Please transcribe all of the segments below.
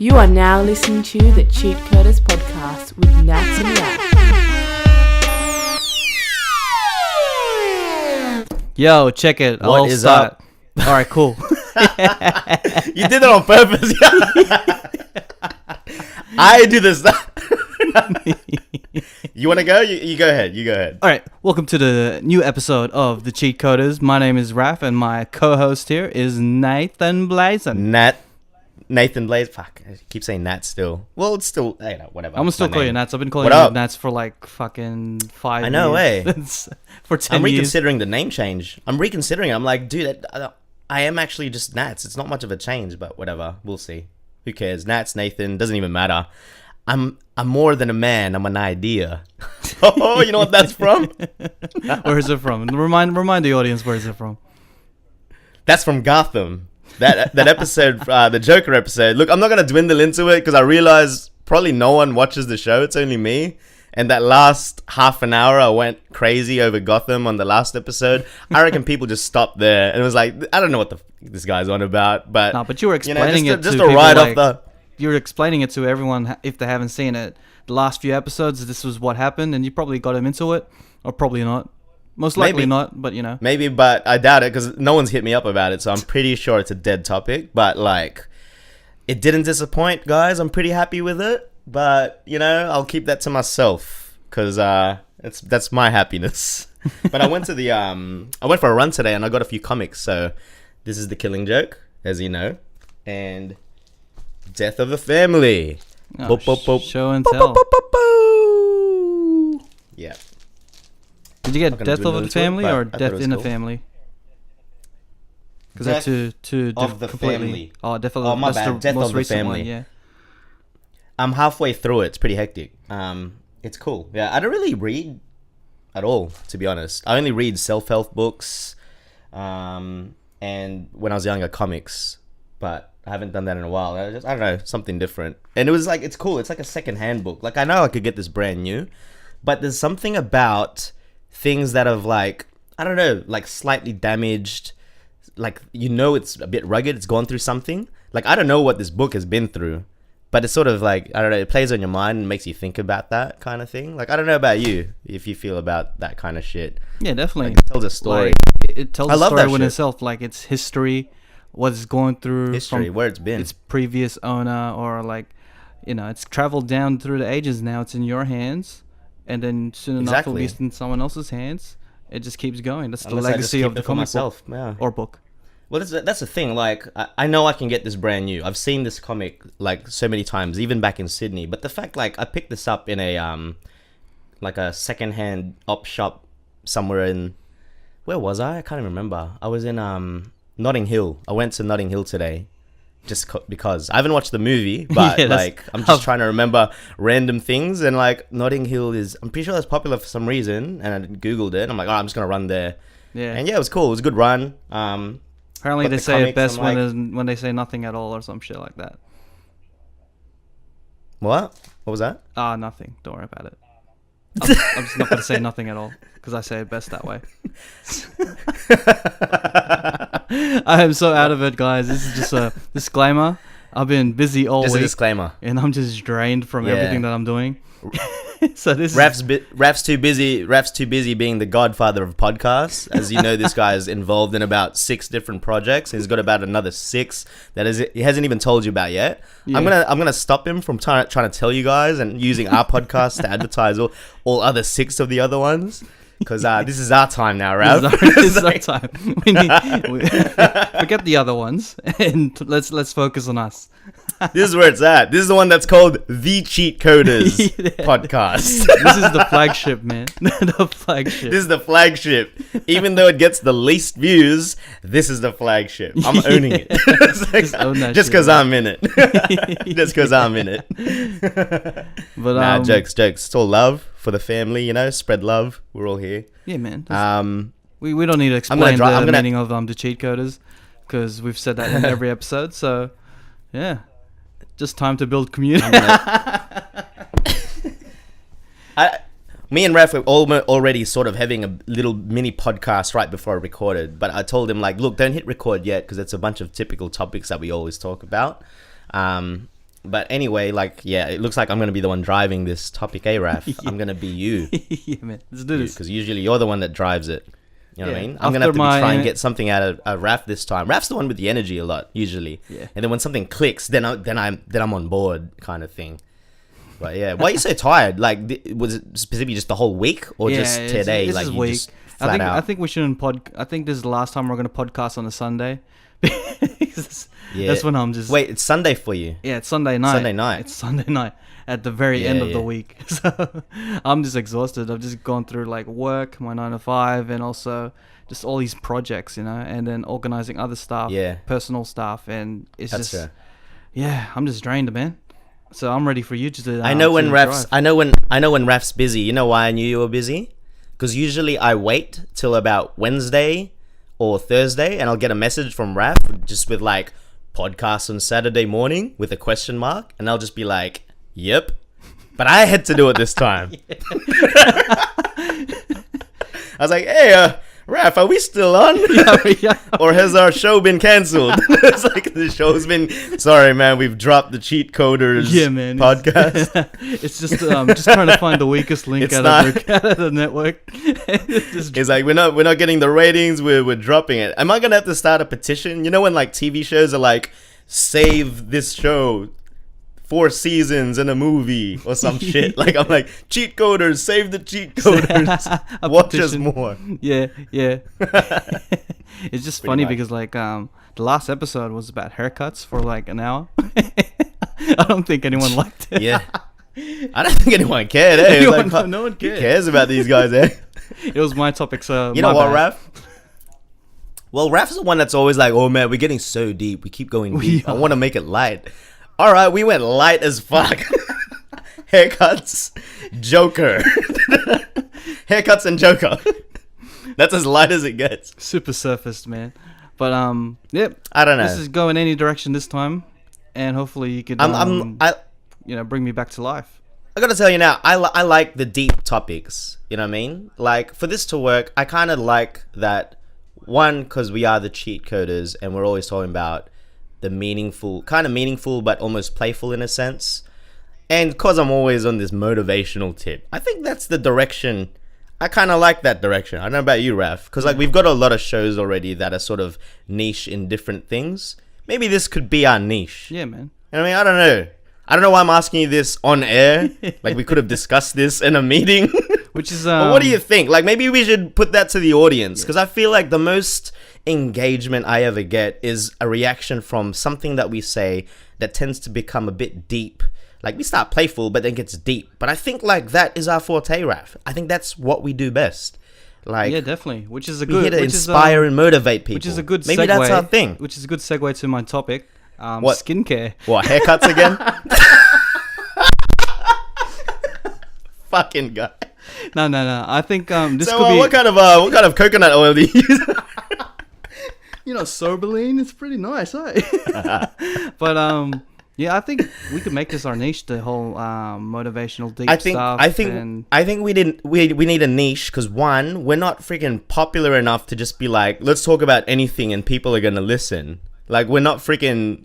You are now listening to the Cheatcoders podcast with Natz and Raf. Yo, check it. What is up? All right, cool. You did it on purpose. I do this. You want to go? You go ahead. You go ahead. All right, welcome to the new episode of the Cheatcoders. My name is Raf, and my co-host here is Nathan Blazin. Nathan Blaze. Fuck, I keep saying Nat still. Well, it's still, whatever. I'm gonna still call you Nats. I've been calling What you up? Nats for like fucking 5 years. I know, eh? For 10 I'm years. reconsidering the name change. I'm reconsidering it. I'm like, dude, I am actually just Nats. It's not much of a change, but whatever. We'll see. Who cares? Nats, Nathan, doesn't even matter. I'm more than a man. I'm an idea. Oh, you know what that's from? Where is it from? Remind the audience, where is it from? That's from Gotham. That episode, the Joker episode. Look, I'm not gonna dwindle into it because I realize probably no one watches the show. It's only me. And that last half an hour, I went crazy over Gotham on the last episode. I reckon people just stopped there and it was like, I don't know what this guy's on about. But No, but you were explaining it just to a people ride like, off the. You're explaining it to everyone if they haven't seen it. The last few episodes, this was what happened, and you probably got them into it, or probably not. Most likely Maybe. not, but you know. Maybe, but I doubt it because no one's hit me up about it. So I'm pretty sure it's a dead topic. But like, it didn't disappoint, guys. I'm pretty happy with it. But you know, I'll keep that to myself because that's my happiness. But I went to I went for a run today and I got a few comics. So this is The Killing Joke, as you know, and Death of the Family. Oh, Boop, boop, boop. Show and Boop, tell. boop, boop, boop, boop. Yeah. Did you get Not gonna Death dwindle of the into it, Family but or I thought Death it was in the cool. Family? Because they're two of the completely. Family. Oh, Death of Oh, my that's bad. the Death most of the recent Family. one, yeah. I'm halfway through it. It's pretty hectic. It's cool. Yeah, I don't really read at all, to be honest. I only read self-help books, and when I was younger, comics. But I haven't done that in a while. I don't know, something different. And it was like, it's cool. It's like a second-hand book. Like, I know I could get this brand new, but there's something about things that have like, I don't know, like slightly damaged. Like, you know, it's a bit rugged. It's gone through something. Like, I don't know what this book has been through. But it's sort of like, I don't know, it plays on your mind and makes you think about that kind of thing. Like, I don't know about you, if you feel about that kind of shit. Yeah, definitely. Like, it tells a story. Like, it tells I a love story that within shit. itself. Like, it's history, what it's going through. History, from where it's been. its previous owner, or like, you know, it's traveled down through the ages. Now it's in your hands, and then soon enough it'll be Exactly. in someone else's hands. It just keeps going. That's Unless the I just legacy keep of the it for comic myself. book Yeah. or book. Well, that's the thing. Like, I know I can get this brand new. I've seen this comic like so many times, even back in Sydney. But the fact, like, I picked this up in a like a secondhand op shop somewhere in, where was I? I can't even remember. I was in Notting Hill. I went to Notting Hill today, just because I haven't watched the movie, but Yeah, like I'm just trying to remember random things. And like Notting Hill is, I'm pretty sure that's popular for some reason. And I googled it. I'm like, oh, I'm just gonna run there. Yeah. And yeah, it was cool. It was a good run. Apparently but they the say it comics, best I'm when they say nothing at all or some shit like that. What was that? Nothing. Don't worry about it. I'm just not going to say nothing at all because I say it best that way. I am so out of it, guys. This is just a disclaimer. I've been busy all Just a week, disclaimer. and I'm just drained from Yeah. everything that I'm doing. So this Raf's too busy. Raf's too busy being the godfather of podcasts. As you know, this guy is involved in about 6 different projects. He's got about another 6 he hasn't even told you about yet. Yeah. I'm gonna stop him from trying to tell you guys and using our podcast to advertise all other 6 of the other ones. Because this is our time now, Raf. This is our time. Forget the other ones and let's focus on us. This is where it's at. This is the one that's called The Cheatcoders podcast. This is the flagship, man. The flagship. This is the flagship. Even though it gets the least views, this is the flagship. I'm owning it. It's like, Just own that just shit, because man. I'm in it. Just because I'm in it. But Nah, jokes. It's all love for the family, you know. Spread love. We're all here. Yeah, man. We We don't need to explain I'm the gonna- meaning of the cheat coders because we've said that in every episode. So, yeah, just time to build community. Me and Raf were already sort of having a little mini podcast right before I recorded, but I told him, like, look, don't hit record yet because it's a bunch of typical topics that we always talk about. But anyway, like, yeah, it looks like I'm gonna be the one driving this topic, Raf? I'm gonna be you. Yeah, man. Let's do this. Because usually you're the one that drives it. You know what I Yeah. mean? I'm gonna have After to try and my- get something out of Raf this time. Raf's the one with the energy a lot usually. Yeah. And then when something clicks, then I'm on board, kind of thing. But yeah, why are you so tired? Like, was it specifically just the whole week, or just today? This Like, is you week. just flat I out. think we shouldn't I think this is the last time we're gonna podcast on a Sunday. Yeah. That's when I'm just. Wait, it's Sunday for you. Yeah, it's Sunday night. Sunday night. It's Sunday night at the very end Yeah, of the yeah. week. So I'm just exhausted. I've just gone through like work, my 9 to 5, and also just all these projects, you know, and then organizing other stuff, Yeah. personal stuff, and it's That's just, fair. yeah, I'm just drained, man. So I'm ready for you to. I know when to Raf's. drive. I know when Raf's busy. You know why I knew you were busy? Because usually I wait till about Wednesday or Thursday, and I'll get a message from Raf just with like podcast on Saturday morning with a question mark, and I'll just be like, "Yep," but I had to do it this time. I was like, "Hey, Raf, are we still on? Yeah. Or has our show been cancelled?" It's like the show's been. Sorry, man, we've dropped the Cheatcoders Yeah, man. podcast. It's just trying to find the weakest link It's out of the network. Just- It's like we're not getting the ratings. We're dropping it. Am I gonna have to start a petition? You know when like TV shows are like, save this show, 4 seasons and a movie or some shit. Like I'm like, Cheatcoders, save the Cheatcoders. A Watch us petition. more. Yeah. It's just Pretty funny much. because like the last episode was about haircuts for like an hour. I don't think anyone liked it. Yeah. I don't think anyone cared. Eh? It was Anyone- like, no one who cared. cares about these guys? Eh? It was my topic, so You know my what, bad. Raf? Well, Raf's the one that's always like, "Oh man, we're getting so deep. We keep going deep. I are. want to make it light." All right, we went light as fuck. Haircuts, Joker. Haircuts and Joker. That's as light as it gets. Super surfaced, man. But yep. I don't know. This is going any direction this time, and hopefully you could I bring me back to life. gotta tell you now, I like the deep topics. You know what I mean? Like, for this to work, I kind of like that. One, because we are the cheat coders, and we're always talking about the meaningful, but almost playful in a sense. And because I'm always on this motivational tip, I think that's the direction. I kind of like that direction. I don't know about you, Raf, because like we've got a lot of shows already that are sort of niche in different things. Maybe this could be our niche. Yeah, man. You know what I mean? I don't know. I don't know why I'm asking you this on air. Like, we could have discussed this in a meeting. Which is But what do you think? Like, maybe we should put that to the audience, because I feel like the most engagement I ever get is a reaction from something that we say that tends to become a bit deep. Like, we start playful, but then gets deep. But I think like that is our forte, Raf. I think that's what we do best. Like, Yeah, definitely. Which is a we good here to which inspire and motivate people. which is a good Maybe segue. that's our thing. Which is a good segue to my topic. What? Skincare. What, haircuts again? Fucking guy. No. I think this So, could be what kind of coconut oil do you use? Soberline. It's pretty nice, eh? But yeah, I think we could make this our niche. The whole motivational deep stuff. I think we need a niche, because one, we're not freaking popular enough to just be like, let's talk about anything and people are gonna listen. Like, we're not freaking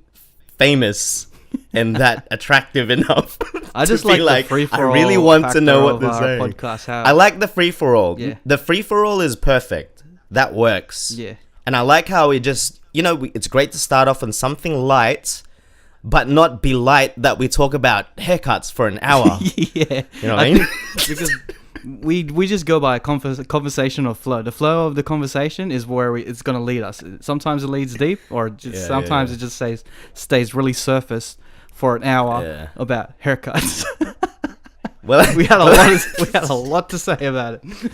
famous and that attractive enough. I to just be like the free for all. I really want to know what to say. Podcast. How, I like the free for all. Yeah. The free for all is perfect. That works. Yeah. And I like how it just, it's great to start off on something light, but not be light that we talk about haircuts for an hour. Yeah. You know what I mean? think because we just go by a conversational flow. The flow of the conversation is where it's going to lead us. Sometimes it leads deep, or sometimes it just stays really surface for an hour about haircuts. Well, we had a lot to say about it.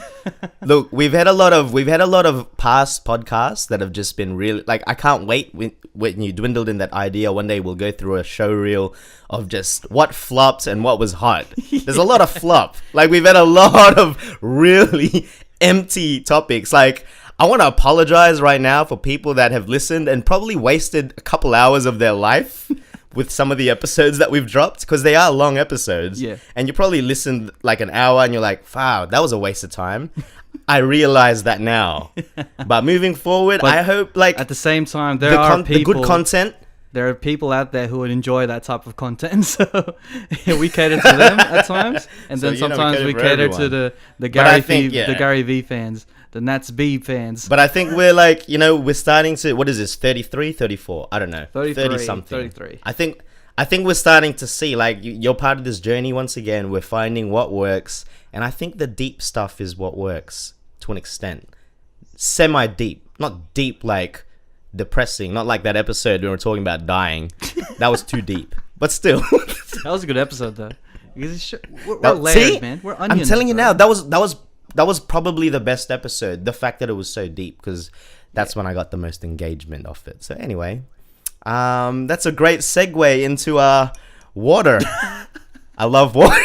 Look, we've had a lot of past podcasts that have just been really, like, I can't wait when you dwindled in that idea. One day we'll go through a show reel of just what flopped and what was hot. There's a lot of flop. Like, we've had a lot of really empty topics. Like, I want to apologize right now for people that have listened and probably wasted a couple hours of their life with some of the episodes that we've dropped, because they are long episodes. Yeah. And you probably listened like an hour and you're like, wow, that was a waste of time. I realize that now. But moving forward, But I hope, like, At the same time, there are the people. good content there are people out there who would enjoy that type of content, so we cater to them at times, and So, then sometimes we for cater to everyone. the But I Gary think, V, yeah. the Gary V fans, the Natz B fans. But I think we're like, we're starting to, what is this, 33, 34? I don't know. 33, 30-something. 33. I think we're starting to see, like, you're part of this journey once again. We're finding what works. And I think the deep stuff is what works to an extent. Semi-deep. Not deep like depressing. Not like that episode when we were talking about dying. That was too deep. But still. That was a good episode, though. Because we're That- layered, see? man. We're onions. I'm telling you bro. now, that was probably the best episode. The fact that it was so deep, because that's when I got the most engagement off it. So anyway, that's a great segue into water. I love water.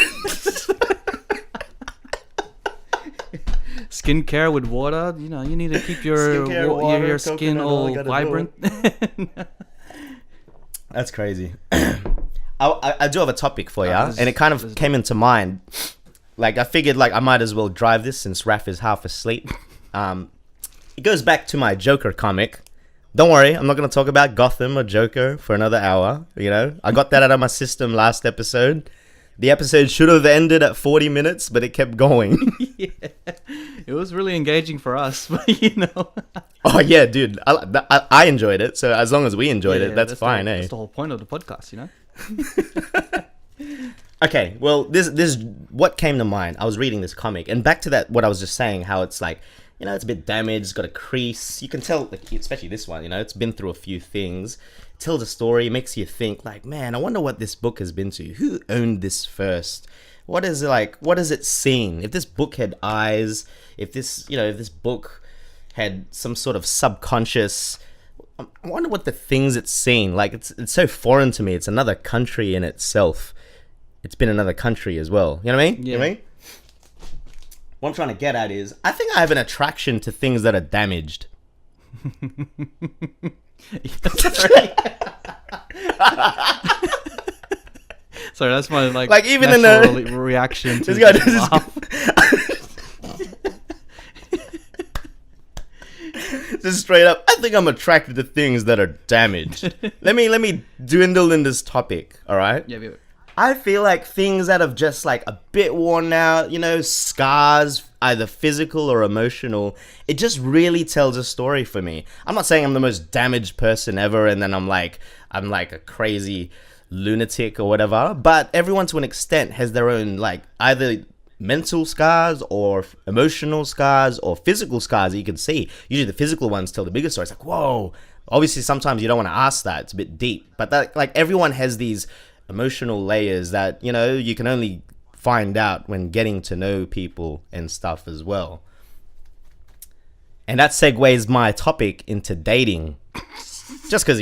Skincare with water. You know, you need to keep your Skincare, water, your skin coconut, all all you gotta do. vibrant. That's crazy. I do have a topic for you, there's- and it kind of there's- came into mind. Like, I figured, like, I might as well drive this since Raf is half asleep. It goes back to my Joker comic. Don't worry, I'm not going to talk about Gotham or Joker for another hour. I got that out of my system last episode. The episode should have ended at 40 minutes, but it kept going. Yeah, it was really engaging for us, but Oh, yeah, dude. I enjoyed it, so as long as we enjoyed it, that's fine, That's eh? the whole point of the podcast, Okay, well, this what came to mind. I was reading this comic, and back to that, what I was just saying, how it's like, it's a bit damaged, it's got a crease. You can tell, like, especially this one, it's been through a few things. It tells a story, makes you think, like, man, I wonder what this book has been to. Who owned this first? What is it like? What has it seen? If this book had eyes, if this book had some sort of subconscious, I wonder what the things it's seen. Like, it's so foreign to me. It's another country in itself. It's been another country as well. You know what I mean? Yeah. You know what I mean? What I'm trying to get at is, I think I have an attraction to things that are damaged. Sorry, that's my Like, even in natural the- reaction to This guy just just- laugh. Just straight up, I think I'm attracted to things that are damaged. Let me dwindle in this topic, all right? Yeah, I feel like things that have just like a bit worn out, scars, either physical or emotional, it just really tells a story for me. I'm not saying I'm the most damaged person ever, and then I'm like a crazy lunatic or whatever, but everyone to an extent has their own, like, either mental scars or emotional scars or physical scars that you can see. Usually the physical ones tell the bigger story. It's like, whoa. Obviously sometimes you don't want to ask that, it's a bit deep, but that, like, everyone has these emotional layers that you can only find out when getting to know people and stuff as well. And that segues my topic into dating, just because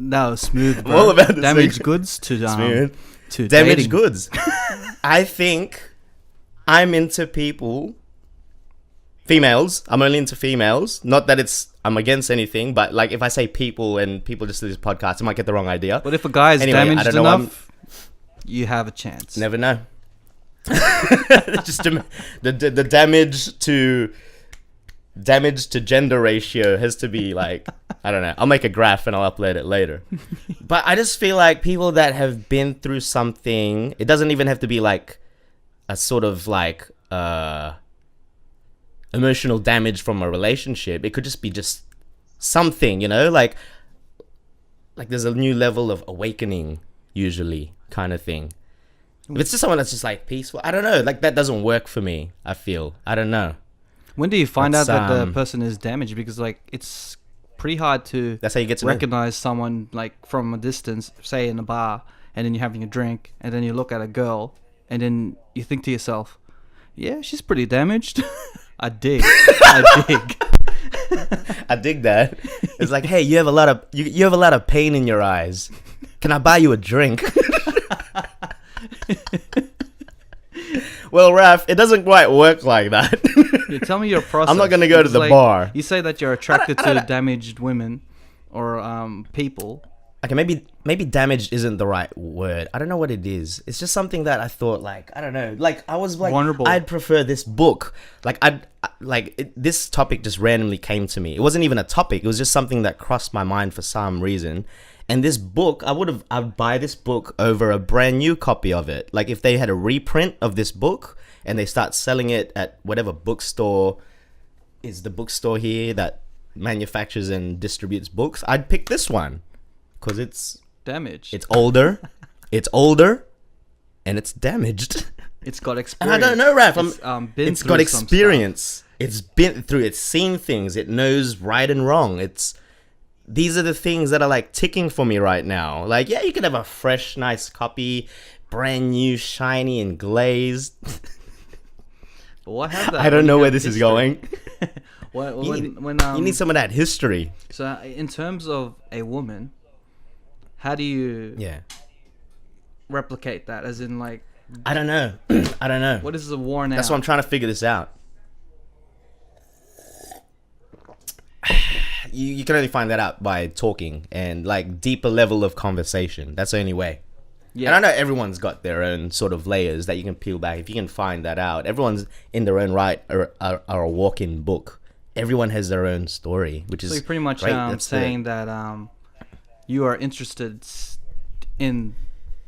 No, smooth, bro. I'm all about the damaged segue. goods to Smooth. to Damaged dating. goods. I think I'm into people, females. I'm only into females. Not that I'm against anything, but like, if I say people and people just do this podcast, I might get the wrong idea. But if a guy is Anyway, I damaged don't know, enough, you have a chance. Never know. Just the damage to gender ratio has to be like, I don't know. I'll make a graph and I'll upload it later. But I just feel like people that have been through something, it doesn't even have to be like a sort of like emotional damage from a relationship. It could just be just something, like there's a new level of awakening usually, kind of thing. If it's just someone that's just like peaceful, I don't know, like that doesn't work for me, I feel. I don't know. When do you find out That's, that the person is damaged? Because like it's pretty hard to That's how you get to know. recognize someone like from a distance, say in a bar, and then you're having a drink, and then you look at a girl, and then you think to yourself, "Yeah, she's pretty damaged." I dig. I dig that. It's like, hey, you have a lot of pain in your eyes. Can I buy you a drink? Well, Raf, it doesn't quite work like that. You tell me your process. I'm not gonna go to It's the like, bar. You say that you're attracted to damaged women or people, okay, maybe damaged isn't the right word. I don't know what it is. It's just something that I thought, like, I don't know, like I was like, Vulnerable. I'd prefer this book. Like this topic just randomly came to me. It wasn't even a topic. It was just something that crossed my mind for some reason. And this book, I'd buy this book over a brand new copy of it. Like if they had a reprint of this book and they start selling it at whatever bookstore is the bookstore here that manufactures and distributes books, I'd pick this one. Because it's damaged. It's older, and it's damaged. It's got And experience. I don't know, Raf. It's got experience. It's been through. It's seen things. It knows right and wrong. These are the things that are like ticking for me right now. Like, yeah, you could have a fresh, nice copy, brand new, shiny, and glazed. But what have that? I don't know where this history? is going. You need some of that history. So, in terms of a woman, how do you replicate that? As in, like, I don't know. I don't know. what is the worn out? That's why I'm trying to figure this out. You can only find that out by talking and like deeper level of conversation. That's the only way. Yeah. And I know everyone's got their own sort of layers that you can peel back. If you can find that out, everyone's in their own right are a walk-in book. Everyone has their own story, which is So you're pretty much great. saying that you are interested in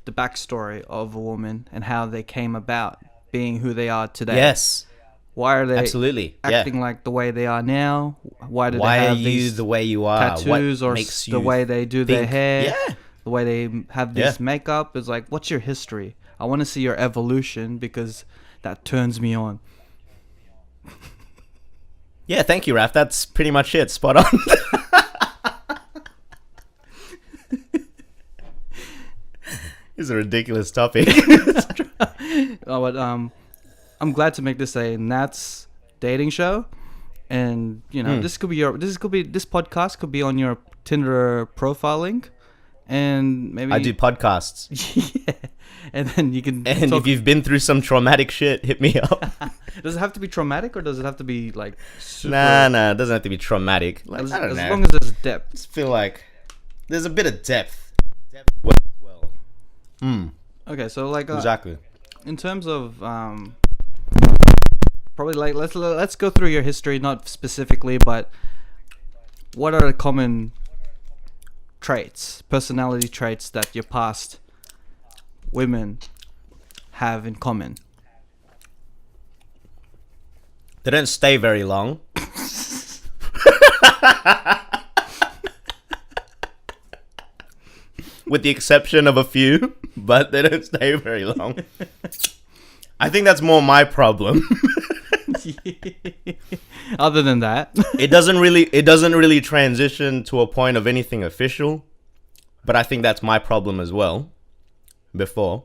the backstory of a woman and how they came about being who they are today. Yes, Why are they absolutely acting like the way they are now? Why do Why they are have you these the way you are? tattoos, What or makes the you way they do their think- hair? Yeah. The way they have this makeup is like, what's your history? I want to see your evolution because that turns me on. Yeah, thank you, Raf. That's pretty much it. Spot on. It's a ridiculous topic. Oh, but I'm glad to make this a Natz dating show, and you know this podcast could be on your Tinder profile link, and maybe I do podcasts. yeah, and then you can. And talk. if you've been through some traumatic shit, hit me up. Does it have to be traumatic, or does it have to be like super? Nah, it doesn't have to be traumatic. Like, As, I don't as know. long as there's depth. I just feel like there's a bit of depth. Okay, so like Exactly. in terms of probably like let's go through your history, not specifically, but what are the common traits, personality traits that your past women have in common? They don't stay very long. With the exception of a few, but they don't stay very long. I think that's more my problem. Other than that, It doesn't really transition to a point of anything official, but I think that's my problem as well. Before.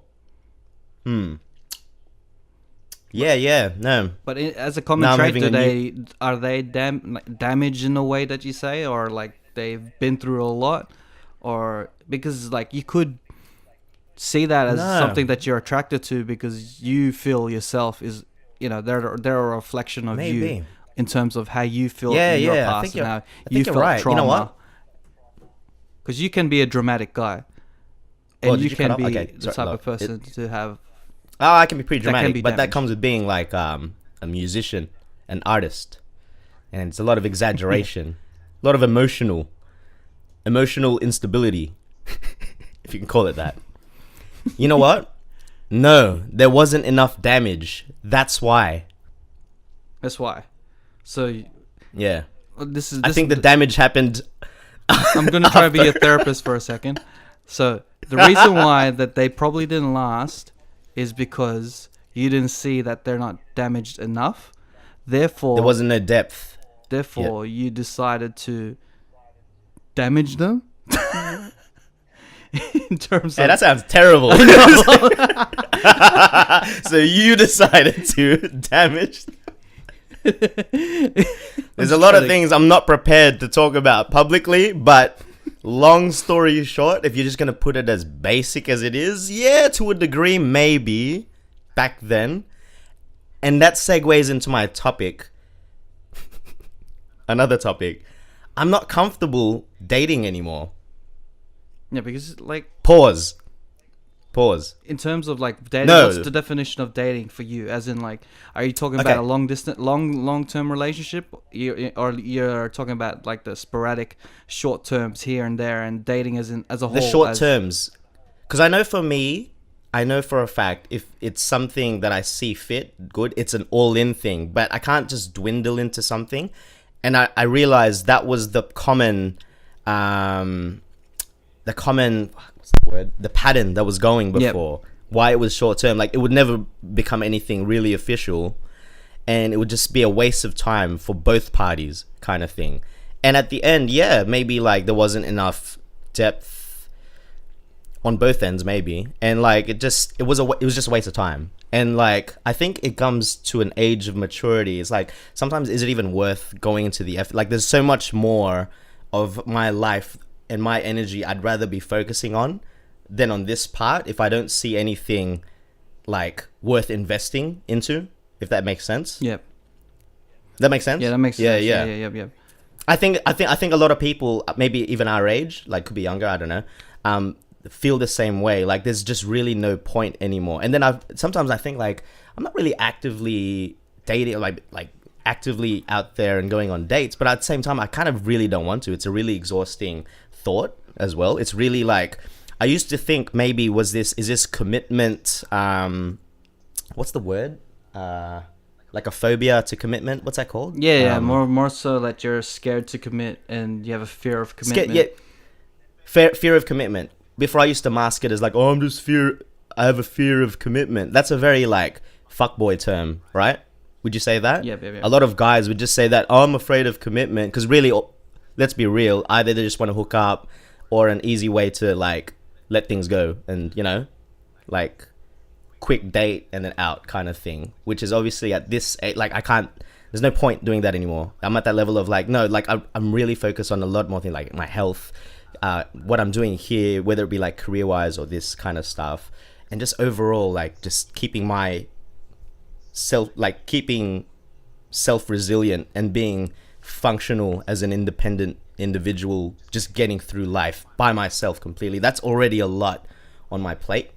Yeah, no. but as a common Now I'm trait, having are they damaged in a way that you say, or like they've been through a lot, or because like you could see that as No. something that you're attracted to because you feel yourself is, you know, they're a reflection of you Maybe. in terms of how you feel Yeah, in your yeah, I past think and you're- how I you think you're felt right. You trauma. know what? Because you can be a dramatic guy, Oh, and did you you can cut be up? Okay, the sorry, type look, of person to have. Oh, I can be pretty That can dramatic, be but that damaged. comes with being like a musician, an artist, and it's a lot of exaggeration, a lot of emotional instability, if you can call it that. You know what? No, there wasn't enough damage. That's why. That's why. So Yeah, this is. I think the damage happened. I'm gonna try to be a therapist for a second. So the reason why that they probably didn't last is because you didn't see that they're not damaged enough. Therefore, There wasn't no depth. Therefore, you decided to damage them. In terms Hey, of that sounds terrible. So you decided to damage. There's a lot of things I'm not prepared to talk about publicly, but long story short, if you're just going to put it as basic as it is, yeah, to a degree, maybe back then. And that segues into my topic. Another topic. I'm not comfortable dating anymore. Yeah, because like Pause. in terms of like dating, No. what's the definition of dating for you? As in, like, are you talking Okay. about a long term relationship, or you're talking about like the sporadic short terms here and there, and dating as a whole? The short terms, because I know for me, I know for a fact if it's something that I see fit, good, it's an all-in thing. But I can't just dwindle into something. And I realized that was the common, what's the word? The pattern that was going before. Yep. Why it was short term. Like, it would never become anything really official. And it would just be a waste of time for both parties, kind of thing. And at the end, yeah, maybe like there wasn't enough depth on both ends, maybe. And like it was just a waste of time. And like I think it comes to an age of maturity. It's like sometimes, is it even worth going into the effort? Like, there's so much more of my life and my energy I'd rather be focusing on than on this part if I don't see anything like worth investing into, if that makes sense. Yep. That makes sense? Yeah, that makes sense. Yeah. I think a lot of people, maybe even our age, like could be younger, I don't know, feel the same way. Like, there's just really no point anymore. And then sometimes I think like I'm not really actively dating, like actively out there and going on dates, but at the same time I kind of really don't want to. It's a really exhausting thought as well. It's really like, I used to think maybe is this commitment, what's the word, like a phobia to commitment, what's that called? More so that you're scared to commit and you have a fear of commitment. Fear of commitment. Before I used to mask it as like, oh, I have a fear of commitment. That's a very like fuckboy term, right? Would you say that? Yeah. A lot of guys would just say that, oh, I'm afraid of commitment, because really, let's be real, either they just want to hook up or an easy way to like let things go and, you know, like quick date and then out kind of thing, which is obviously at this age, like there's no point doing that anymore. I'm at that level of like, no, like I'm really focused on a lot more things, like my health, what I'm doing here, whether it be like career wise or this kind of stuff, and just overall like just keeping self resilient and being functional as an independent individual, just getting through life by myself completely. That's already a lot on my plate,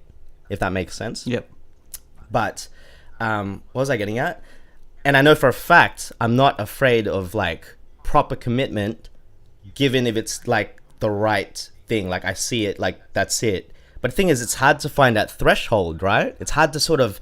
if that makes sense. Yep. But what was I getting at? And I know for a fact I'm not afraid of like proper commitment, given if it's like the right thing. Like, I see it, like that's it. But the thing is, it's hard to find that threshold, right? It's hard to sort of,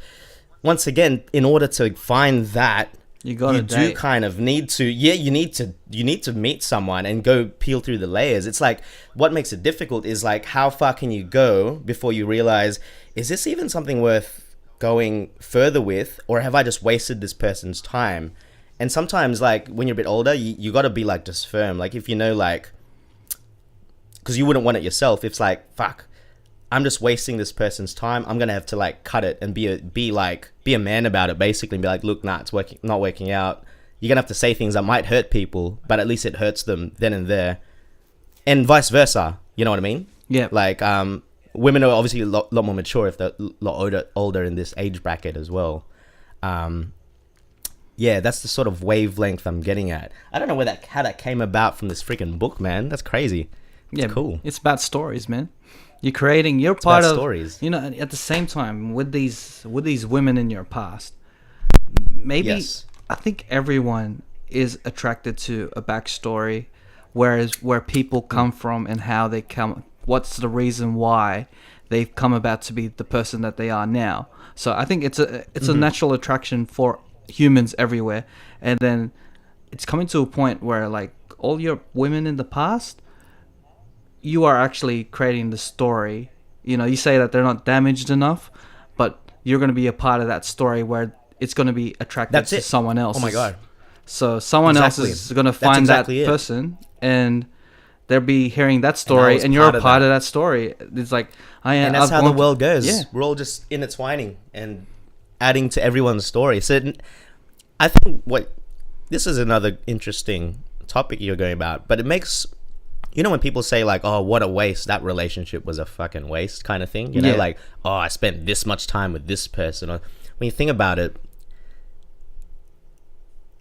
once again, in order to find that, you do kind of need to, you need to meet someone and go peel through the layers. It's like, what makes it difficult is like, how far can you go before you realize, is this even something worth going further with, or have I just wasted this person's time? And sometimes, like, when you're a bit older, you got to be like just firm. Like, if you know, like, because you wouldn't want it yourself, it's like, fuck, I'm just wasting this person's time. I'm gonna have to like cut it and be a man about it, basically, and be like, look, nah, it's not working out. You're gonna have to say things that might hurt people, but at least it hurts them then and there, and vice versa. You know what I mean? Yeah. Like, women are obviously a lot more mature if they're a lot older in this age bracket as well. Yeah, that's the sort of wavelength I'm getting at. I don't know how that came about from this freaking book, man. That's crazy. It's cool. It's about stories, man. You're part of stories. You know, at the same time, with these women in your past, maybe I think everyone is attracted to a backstory, where people come from and how they come. What's the reason why they've come about to be the person that they are now? So I think it's a natural attraction for humans everywhere, and then it's coming to a point where like all your women in the past, you are actually creating the story. You know, you say that they're not damaged enough, but you're going to be a part of that story where it's going to be attracted to someone else. Oh my God. So someone else is going to find that person, and they'll be hearing that story, and you're a part of that story. It's like, and that's how the world goes. Yeah. We're all just intertwining and adding to everyone's story. So I think this is another interesting topic you're going about, but it makes, you know, when people say like, oh, what a waste, that relationship was a fucking waste kind of thing, you know, like, oh, I spent this much time with this person. Or when you think about it,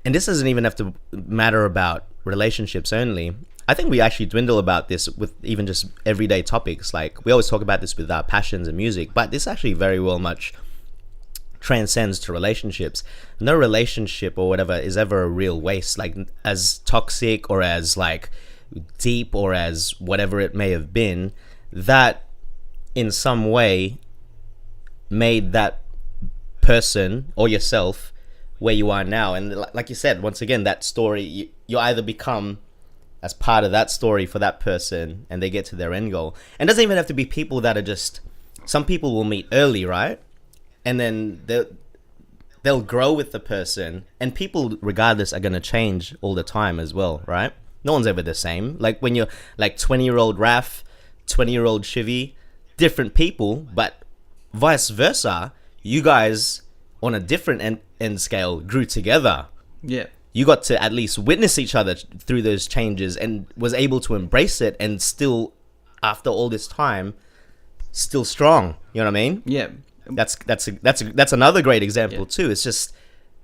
and this doesn't even have to matter about relationships only, I think we actually dwindle about this with even just everyday topics. Like, we always talk about this with our passions and music, but this actually very well much transcends to relationships. No relationship or whatever is ever a real waste, like as toxic or as like deep or as whatever it may have been, that in some way made that person or yourself where you are now. And like you said, once again, that story, you either become as part of that story for that person and they get to their end goal. And it doesn't even have to be people that are just, some people will meet early, right? And then they'll grow with the person, and people regardless are going to change all the time as well, right? No one's ever the same. Like when you're like 20-year-old Raf, 20-year-old Shivy, different people, but vice versa, you guys on a different end scale grew together. Yeah. You got to at least witness each other through those changes and was able to embrace it, and still, after all this time, still strong. You know what I mean? Yeah. That's another great example too. It's just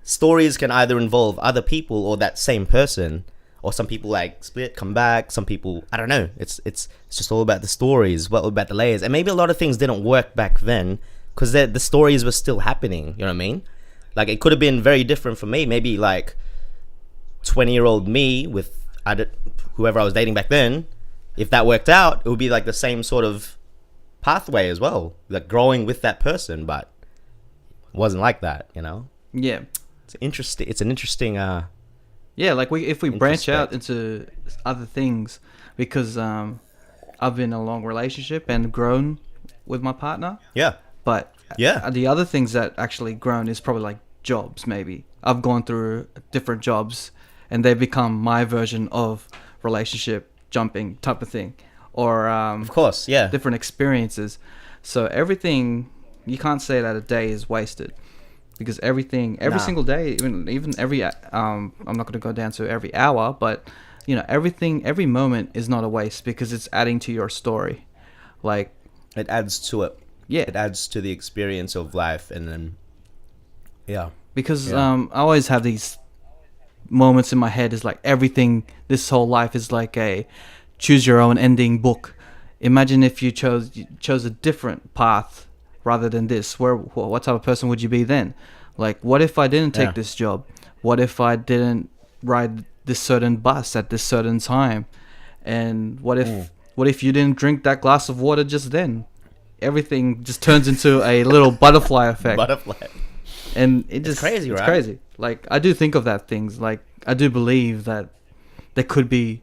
stories can either involve other people or that same person, or some people like split, come back. Some people, I don't know. It's just all about the stories, what about the layers, and maybe a lot of things didn't work back then because the stories were still happening. You know what I mean? Like, it could have been very different for me. Maybe like 20-year-old me with whoever I was dating back then. If that worked out, it would be like the same sort of pathway as well, like growing with that person, but it wasn't like that, you know? Yeah. It's an interesting yeah, like if we branch out into other things, because I've been in a long relationship and grown with my partner. Yeah. But yeah, the other things that actually grown is probably like jobs. Maybe I've gone through different jobs and they've become my version of relationship jumping type of thing. Or of course, yeah, different experiences. So everything, you can't say that a day is wasted, because every single day, even every I'm not going to go down to every hour, but you know, every moment is not a waste, because it's adding to your story. Like, it adds to it. Yeah, it adds to the experience of life. And then because I always have these moments in my head, is like everything, this whole life is like a choose your own ending book. Imagine if you chose a different path rather than this. What type of person would you be then? Like, what if I didn't take this job? What if I didn't ride this certain bus at this certain time? And what if you didn't drink that glass of water just then? Everything just turns into a little butterfly effect. And it's crazy, right? It's crazy. Like, I do think of that things. Like, I do believe that there could be,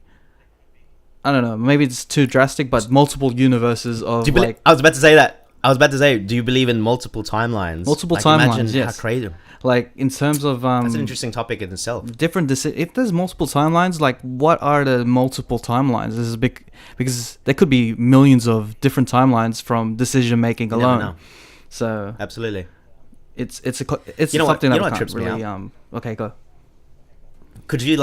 I don't know, maybe it's too drastic, but multiple universes of I was about to say that. Do you believe in multiple timelines? Multiple timelines, imagine yes. How crazy. Like, in terms of that's an interesting topic in itself. If there's multiple timelines, like, what are the multiple timelines? This is big, because there could be millions of different timelines from decision making alone. Never know. So absolutely, it's something that I can't trips really. Me out? Okay, go. Could you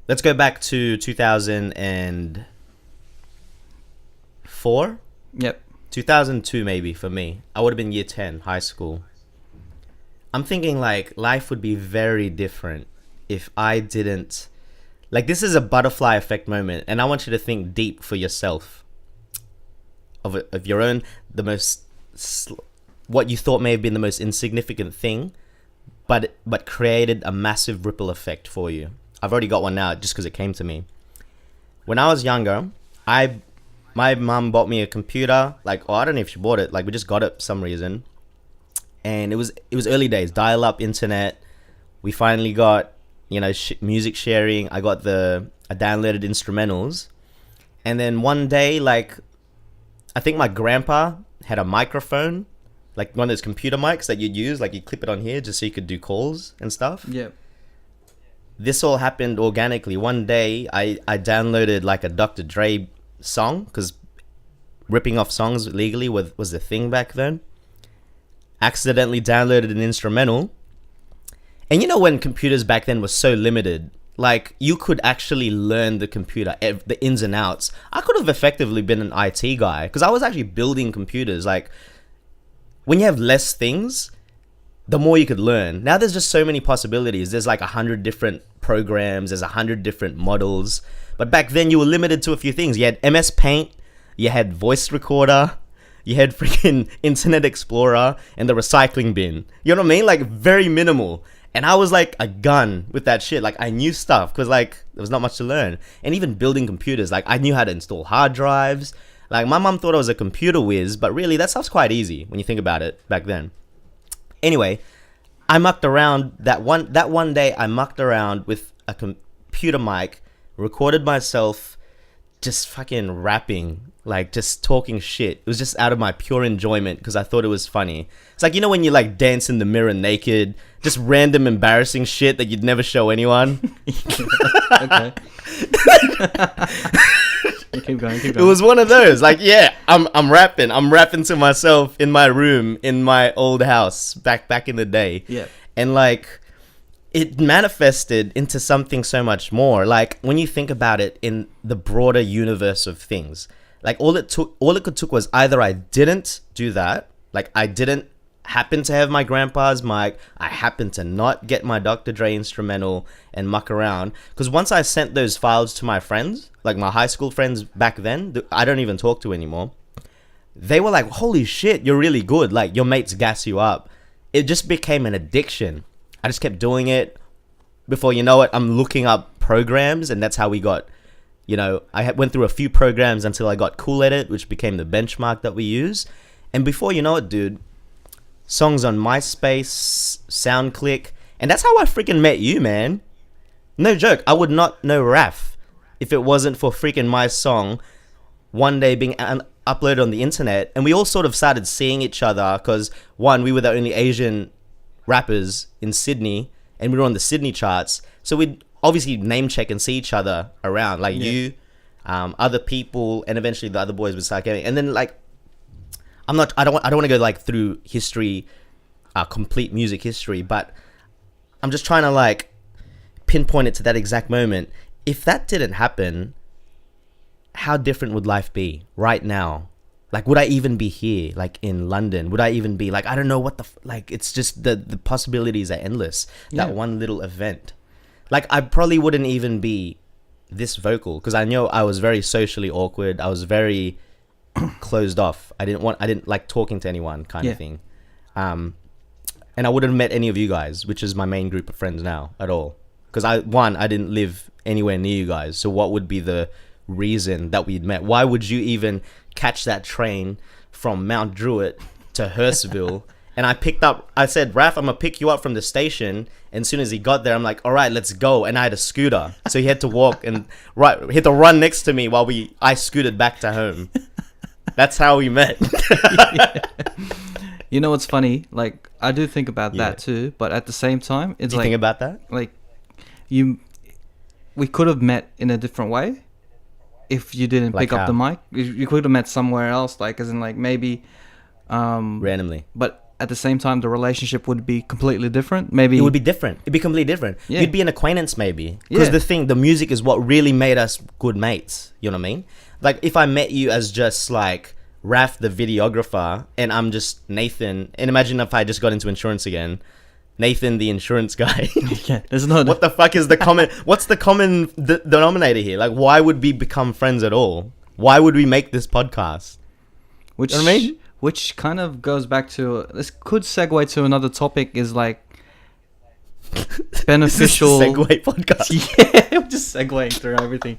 let's go back to 2004? Yep. 2002 maybe for me. I would have been year 10, high school. I'm thinking like life would be very different if I didn't... Like, this is a butterfly effect moment, and I want you to think deep for yourself. Of your own, what you thought may have been the most insignificant thing, but created a massive ripple effect for you. I've already got one now just because it came to me. When I was younger, my mum bought me a computer. Like, I don't know if she bought it. Like, we just got it for some reason. And it was early days, dial-up internet. We finally got, music sharing. I downloaded instrumentals. And then one day, like, I think my grandpa had a microphone, like one of those computer mics that you'd use, like you clip it on here just so you could do calls and stuff. Yeah. This all happened organically. One day, I downloaded like a Dr. Dre song, because ripping off songs legally was the thing back then. Accidentally downloaded an instrumental. And when computers back then were so limited, like, you could actually learn the computer, the ins and outs. I could have effectively been an IT guy, because I was actually building computers. Like, when you have less things, the more you could learn. Now there's just so many possibilities. There's like 100 different programs. There's 100 different models. But back then you were limited to a few things. You had MS Paint, you had voice recorder, you had freaking Internet Explorer, and the recycling bin. You know what I mean? Like very minimal. And I was like a gun with that shit. Like I knew stuff because like there was not much to learn. And even building computers, like I knew how to install hard drives. Like my mom thought I was a computer whiz, but really that stuff's quite easy when you think about it back then. Anyway, I mucked around that one day. I mucked around with a computer mic, recorded myself, just fucking rapping, like just talking shit. It was just out of my pure enjoyment because I thought it was funny. It's like, you know when you like dance in the mirror naked, just random embarrassing shit that you'd never show anyone. Okay. Keep going. It was one of those. Like, yeah, I'm rapping. I'm rapping to myself in my room in my old house back in the day. Yeah. And like it manifested into something so much more. Like when you think about it in the broader universe of things, like all it took was either I didn't do that, like I didn't happen to have my grandpa's mic, I happened to not get my Dr. Dre instrumental and muck around. Because once I sent those files to my friends, like my high school friends back then, I don't even talk to anymore, they were like, holy shit, you're really good. Like your mates gas you up. It just became an addiction. I just kept doing it. Before you know it, I'm looking up programs, and that's how we got, you know, went through a few programs until I got Cool Edit, which became the benchmark that we use. And before you know it, dude, songs on MySpace, SoundClick, and that's how I freaking met you, man. No joke, I would not know Raf if it wasn't for freaking my song one day being uploaded on the internet. And we all sort of started seeing each other because, one, we were the only Asian rappers in Sydney, and we were on the Sydney charts, so we'd obviously name check and see each other around, like you, other people, and eventually the other boys would start getting. And then like I don't want to go like through history, complete music history, but I'm just trying to like pinpoint it to that exact moment. If that didn't happen, how different would life be right now? Like, would I even be here, like in London? Would I even be like, I don't know what like, it's just the possibilities are endless. Yeah. That one little event. Like, I probably wouldn't even be this vocal because I know I was very socially awkward. I was very closed off. I didn't like talking to anyone kind of thing. And I wouldn't have met any of you guys, which is my main group of friends now at all. Because I didn't live anywhere near you guys. So what would be the reason that we'd met? Why would you even catch that train from Mount Druitt to Hurstville? And I said, Raf, I'm gonna pick you up from the station. And as soon as he got there, I'm like, all right, let's go. And I had a scooter, so he had to walk and he had to run next to me while I scooted back to home. That's how we met. You know what's funny? Like I do think about that too, but at the same time, it's Do you like, think about that? like we could have met in a different way if you didn't Like pick up how? the mic. You could have met somewhere else, like as in like maybe Randomly. but at the same time the relationship would be completely different. Maybe It would be different. It'd be completely different. Yeah. You'd be an acquaintance maybe. Because the music is what really made us good mates. You know what I mean? Like if I met you as just like Raf the videographer and I'm just Nathan, and imagine if I just got into insurance again, Nathan the insurance guy. yeah, there's no What the fuck is the common what's the common denominator here? Like why would we become friends at all? Why would we make this podcast? which You know what I mean? which kind of goes back to, this could segue to another topic, is like beneficial This is a segue podcast. yeah, I'm just segueing through everything.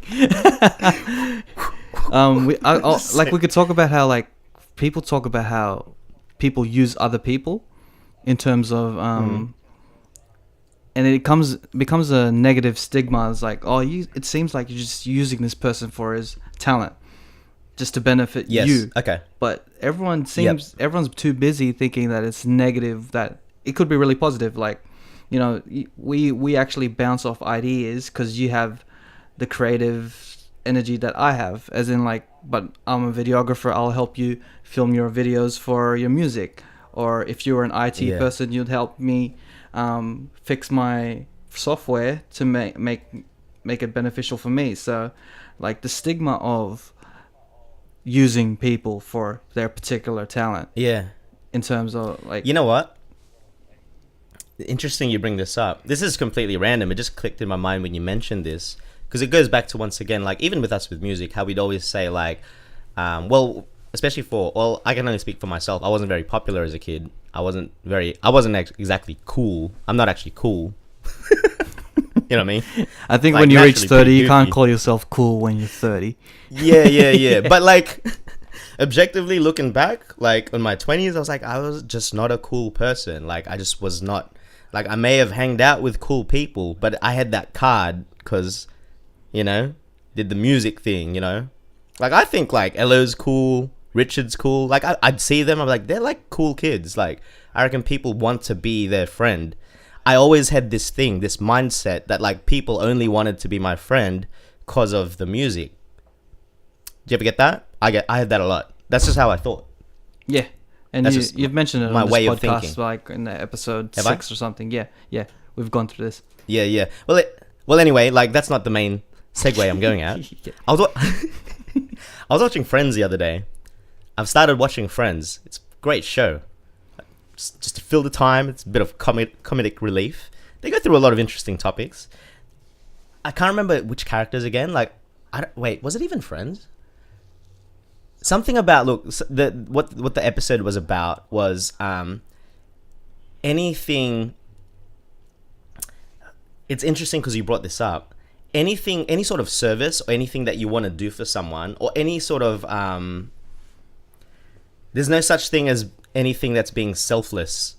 Like we could talk about how like people talk about how people use other people in terms of and it becomes a negative stigma. It's like, oh, it seems like you're just using this person for his talent just to benefit Yes. you. Okay. But everyone's too busy thinking that it's negative, that it could be really positive. Like, you know, we actually bounce off ideas because you have the creative energy that I have, as in like, but I'm a videographer, I'll help you film your videos for your music. Or if you were an IT person, you'd help me fix my software to make it beneficial for me. So like the stigma of using people for their particular talent, Yeah. in terms of like, You know what? interesting you bring this up. This is completely random. It just clicked in my mind when you mentioned this, because it goes back to, once again, like even with us with music, how we'd always say like, well, especially well, I can only speak for myself. I wasn't very popular as a kid. I wasn't exactly cool. I'm not actually cool. You know what I mean? I think Like, when you reach naturally 30, pretty you can't goofy. call yourself cool when you're 30. Yeah. But like, objectively looking back, like in my 20s, I was like, I was just not a cool person. Like, I just was not. Like, I may have hanged out with cool people, but I had that card because, you know, did the music thing, you know? Like, I think like Elo's cool, Richard's cool. Like, I'd see them, I'm like, they're like cool kids. Like, I reckon people want to be their friend. I always had this mindset that like people only wanted to be my friend because of the music. Do you ever get that? I had that a lot. That's just how I thought. Yeah. And That's just you've mentioned it my on this way of podcast, thinking. like in the episode Have I? 6 or something. Yeah. We've gone through this. Yeah. Well, anyway, like that's not the main segue I'm going at. Yeah. I was watching Friends the other day. I've started watching Friends. It's a great show. Just to fill the time. It's a bit of comedic relief. They go through a lot of interesting topics. I can't remember which characters again. Like, wait, was it even Friends? Something about what the episode was about was anything. It's interesting because you brought this up. Any sort of service or anything that you want to do for someone, or any sort of there's no such thing as anything that's being selfless.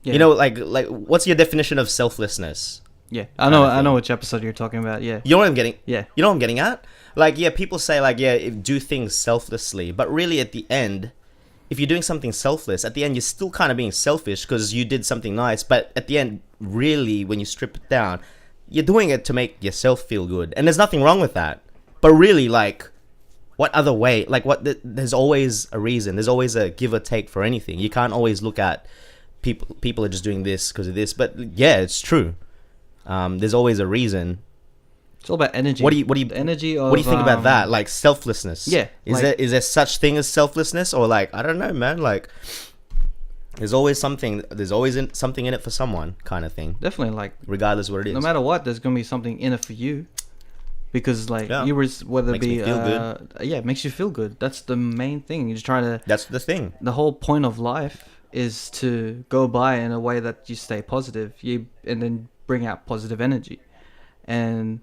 Yeah. You know, like what's your definition of selflessness? Yeah. I know which episode you're talking about. Yeah. You know what I'm getting? Yeah. You know what I'm getting at? Like, yeah, people say like, yeah, do things selflessly, but really at the end, if you're doing something selfless, at the end you're still kind of being selfish because you did something nice, but at the end, really, when you strip it down, you're doing it to make yourself feel good, and there's nothing wrong with that. But really, like, what other way? Like, there's always a reason. There's always a give or take for anything. You can't always look at people are just doing this because of this. But yeah, it's true. There's always a reason. It's all about energy. What do you The energy of, what do you think about that? Like selflessness. Yeah, Is there such thing as selflessness, or like, I don't know, man. Like, there's always something. There's always something in it for someone, kind of thing. Definitely, like, Regardless of what it is. no matter what, there's gonna be something in it for you, because like Yeah. whether it Makes be me feel good. yeah, it makes you feel good. That's the main thing. You just try to. That's the thing. The whole point of life is to go by in a way that you stay positive. And then bring out positive energy, and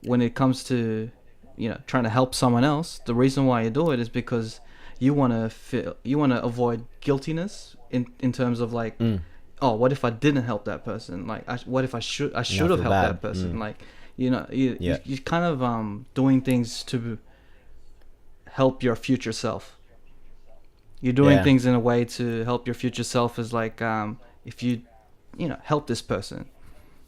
when it comes to, you know, trying to help someone else, the reason why you do it is because you want to avoid guiltiness in terms of like, oh, what if I didn't help that person? Like, what if I should have feel helped bad. that person? Like, you know, you kind of doing things to help your future self. You're doing things in a way to help your future self. Is like, if you know, help this person,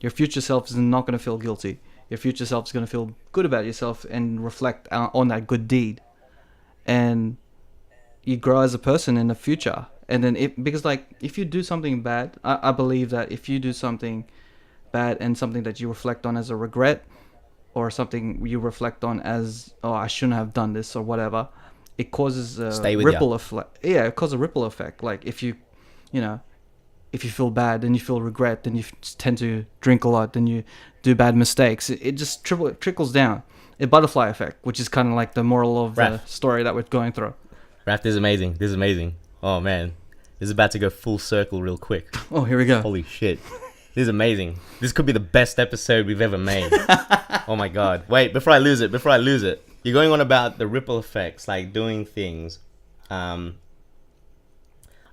your future self is not going to feel guilty. Your future self is going to feel good about yourself and reflect on that good deed, and you grow as a person in the future. And then because like, if you do something bad, I believe that if you do something bad and something that you reflect on as a regret, or something you reflect on as, oh, I shouldn't have done this or whatever, it causes a ripple effect. Yeah, it causes a ripple effect. Like, if you know, if you feel bad, then you feel regret, then you tend to drink a lot, then you do bad mistakes. It just trickles down. A butterfly effect, which is kind of like the moral of the story that we're going through. Raf, this is amazing. Oh man, this is about to go full circle real quick. Oh, here we go. Holy shit. This is amazing. This could be the best episode we've ever made. Oh my god. Wait, before I lose it. You're going on about the ripple effects, like doing things. I'm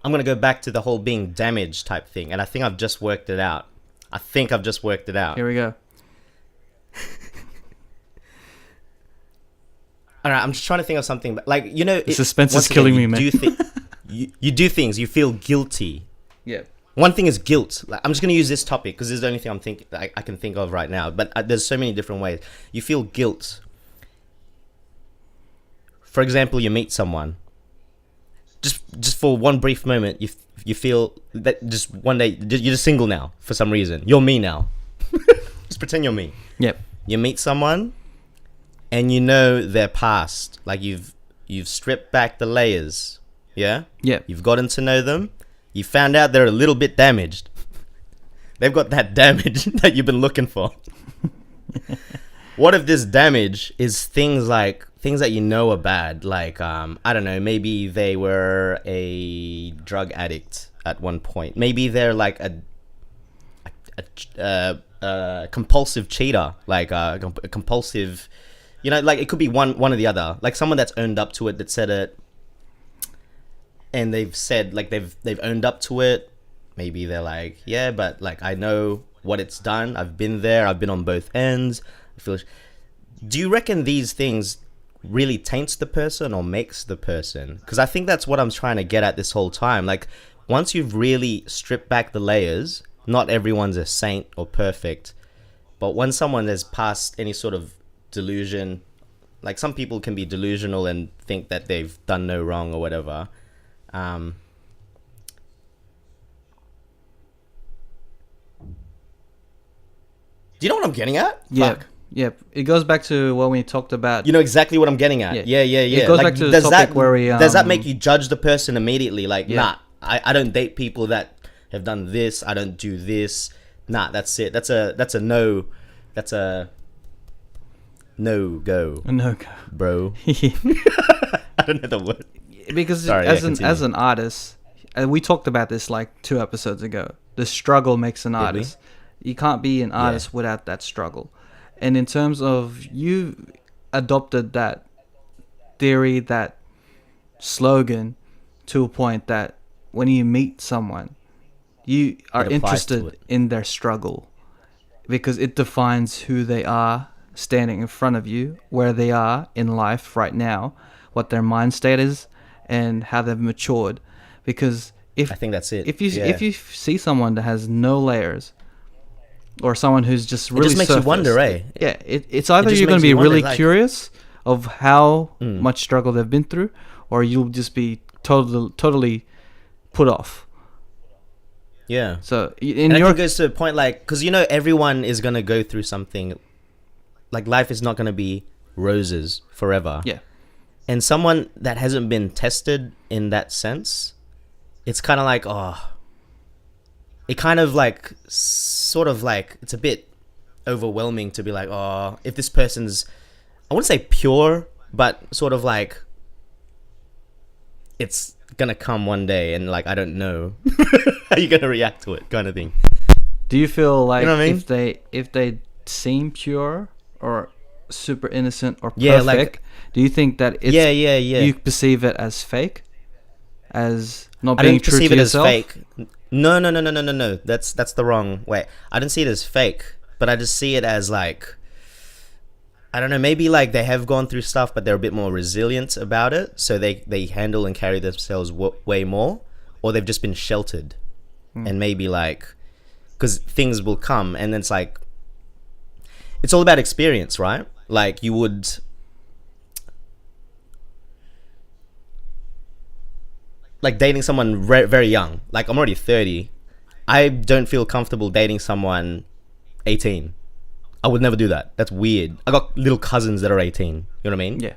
going to go back to the whole being damaged type thing. And I think I've just worked it out. Here we go. All right, I'm just trying to think of something. Like, you know... The suspense is killing me, man. You do things, you feel guilty. Yeah. One thing is guilt. Like, I'm just going to use this topic because this is the only thing I can think of right now. But there's so many different ways. You feel guilt. For example, you meet someone. Just for one brief moment, you feel that just one day you're just single now for some reason. You're me now. Just pretend you're me. Yep. You meet someone, and you know their past. Like, you've stripped back the layers. Yeah. Yep. You've gotten to know them. You found out they're a little bit damaged. They've got that damage that you've been looking for. What if this damage is things that you know are bad? Like, I don't know, maybe they were a drug addict at one point. Maybe they're like a compulsive cheater, like a compulsive, you know, like it could be one or the other. Like someone that's owned up to it, that said it, and they've said like they've owned up to it. Maybe they're like, yeah, but like I know what it's done. I've been there. I've been on both ends. Do you reckon these things really taints the person or makes the person? Because I think that's what I'm trying to get at this whole time. Like, once you've really stripped back the layers, not everyone's a saint or perfect, but when someone has passed any sort of delusion, like some people can be delusional and think that they've done no wrong or whatever. Do you know what I'm getting at? Yeah. Fuck. Yep. It goes back to what we talked about. You know exactly what I'm getting at. Yeah. It goes like, back to the topic where we... does that make you judge the person immediately? Like, Yeah. nah, I don't date people that have done this. I don't do this. Nah, that's it. That's a no. That's a no go, No go. bro. I don't know the word. Because Sorry, as an artist, and we talked about this like 2 episodes ago, the struggle makes an artist. You can't be an artist without that struggle. And in terms of, you adopted that theory, that slogan, to a point that when you meet someone, you are interested in their struggle, because it defines who they are standing in front of you, where they are in life right now, what their mind state is, and how they've matured. Because I think that's it. If you see someone that has no layers, or someone who's just really, it just makes you wonder, eh? Yeah, it's either you're going to be really curious of how much struggle they've been through, or you'll just be totally put off. Yeah. So I think it goes to a point, like, because you know everyone is going to go through something. Like, life is not going to be roses forever. Yeah. And someone that hasn't been tested in that sense, it's kind of like, it kind of like, sort of like, it's a bit overwhelming to be like, if this person's, I wouldn't say pure, but sort of like, it's gonna come one day, and like, I don't know how you're gonna react to it, kind of thing. Do you feel like, you know what I mean? if they seem pure or super innocent or perfect, Yeah, like, do you think that it's, you perceive it as fake, as not being true to yourself? I don't perceive it as fake. No. That's the wrong way. I don't see it as fake, but I just see it as like, I don't know, maybe like they have gone through stuff, but they're a bit more resilient about it, so they handle and carry themselves way more, or they've just been sheltered, and maybe like, because things will come, and it's like, it's all about experience, right? Like, you would, like, dating someone very young. Like, I'm already 30. I don't feel comfortable dating someone 18. I would never do that. That's weird. I got little cousins that are 18. You know what I mean? Yeah.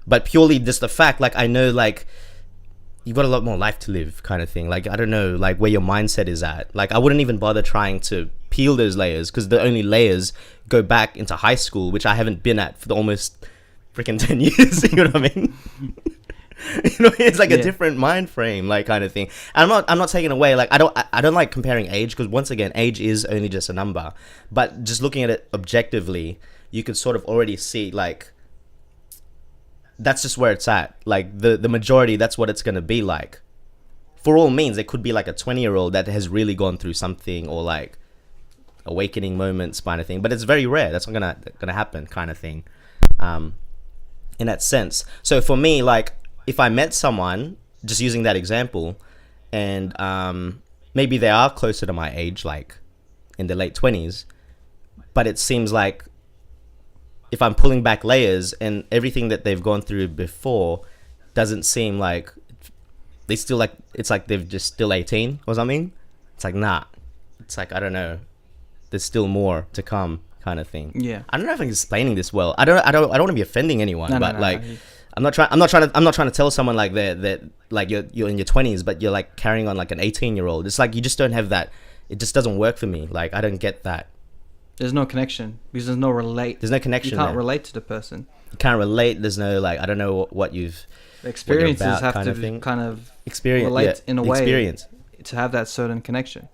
But purely just the fact, like, I know, like, you've got a lot more life to live, kind of thing. Like, I don't know, like, where your mindset is at. Like, I wouldn't even bother trying to peel those layers, because the only layers go back into high school, which I haven't been at for almost freaking 10 years. You know what I mean? You know, it's like a different mind frame, like, kind of thing. And I'm not taking away, like, I don't like comparing age, because once again, age is only just a number. But just looking at it objectively, you could sort of already see, like, that's just where it's at. Like, the majority, that's what it's gonna be like. For all means, it could be like a 20-year-old that has really gone through something, or like awakening moments, kind of thing. But it's very rare. That's not gonna happen, kind of thing. In that sense. So for me, like, if I met someone, just using that example, and maybe they are closer to my age, like in their late 20s, but it seems like if I'm pulling back layers and everything that they've gone through before doesn't seem like they still, like, it's like they've just still 18 or something. It's like, nah. It's like, I don't know. There's still more to come, kind of thing. Yeah. I don't know if I'm explaining this well. I don't want to be offending anyone, but like, I'm not trying to tell someone like that like you're in your 20s, but you're like carrying on like an 18-year-old. It's like you just don't have that it just doesn't work for me. Like, I don't get that. There's no connection because there's no relate. There's no connection. You can't there. relate to the person. You can't relate. There's no, like, I don't know what you've... The experiences about have kind to of thing. kind of Experience, relate in a way experience. to have that certain connection.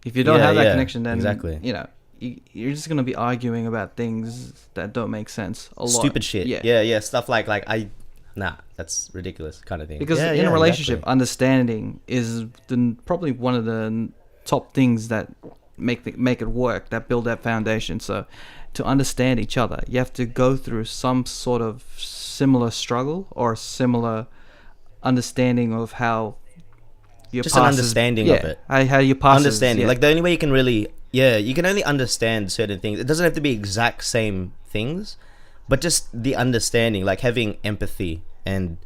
If you don't have that connection, then exactly. you know you're just gonna be arguing about things that don't make sense a lot. Stupid shit. Yeah. Stuff like that's ridiculous kind of thing. Because in a relationship, understanding is probably one of the top things that make it work, that build that foundation. So to understand each other, you have to go through some sort of similar struggle or similar understanding of how your just an understanding of it. How your past understanding. Like the only way you can really, you can only understand certain things. It doesn't have to be exact same things, but just the understanding, like having empathy and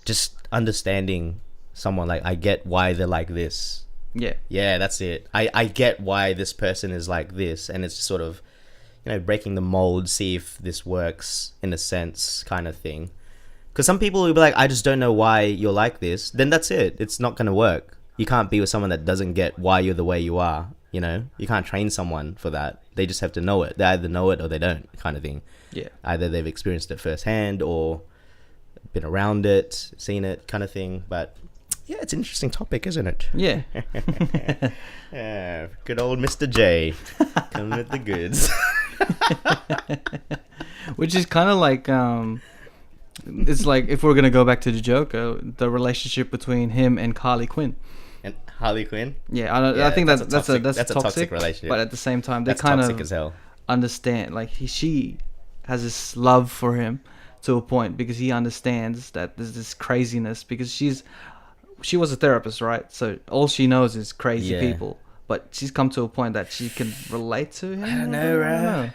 just understanding someone. Like, I get why they're like this. Yeah, that's it. I get why this person is like this, and it's sort of, breaking the mold, see if this works in a sense, kind of thing. Because some people will be like, I just don't know why you're like this. Then that's it. It's not going to work. You can't be with someone that doesn't get why you're the way you are. You can't train someone for that. They just have to know it. They either know it or they don't, kind of thing. Yeah. Either they've experienced it firsthand or been around it, seen it, kind of thing. But yeah, it's an interesting topic, isn't it? Yeah. Yeah, good old Mr. J coming with the goods. Which is kind of like it's like, if we're gonna go back to the Joker, the relationship between him and Harley Quinn. And Harley Quinn? I think that's a toxic relationship. But at the same time, they that's kind toxic of as hell. Understand. Like she has this love for him to a point, because he understands that there's this craziness, because she was a therapist, right? So all she knows is crazy people. But she's come to a point that she can relate to him. I don't know, right?